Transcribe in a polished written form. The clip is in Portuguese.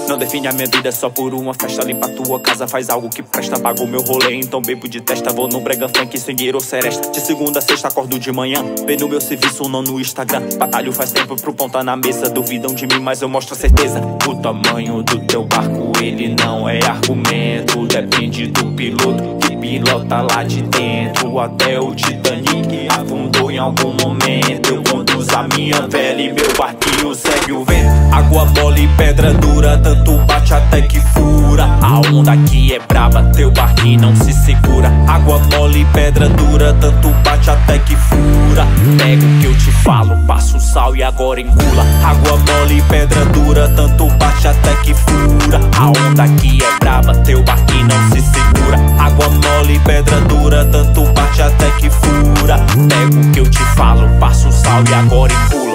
Não define a minha vida só por uma festa. Limpa a tua casa, faz algo que presta. Pago meu rolê, então bebo de testa. Vou no brega funk, swingueiro ou seresta. De segunda a sexta acordo de manhã. Vem no meu serviço, não no Instagram. Batalho faz tempo pro ponta na mesa. Duvidam de mim, mas eu mostro a certeza. O tamanho do teu barco, ele não é argumento. Depende do piloto que pilota lá de dentro. Até o Titanic afundou em algum momento. Eu conduzo a minha vela e meu barquinho segue o vento. Água mole e pedra dura, tanto bate até que fura. A onda aqui é braba, teu barquinho não se segura. Água mole e pedra dura, tanto bate até que fura. Pega o que eu te falo, passa o sal e agora engula. Água mole e pedra dura, tanto bate até que fura. A onda aqui é braba, teu barquinho não se segura. Água mole e pedra dura, tanto bate até que fura. Pega o que eu te falo, passa o sal e agora engula.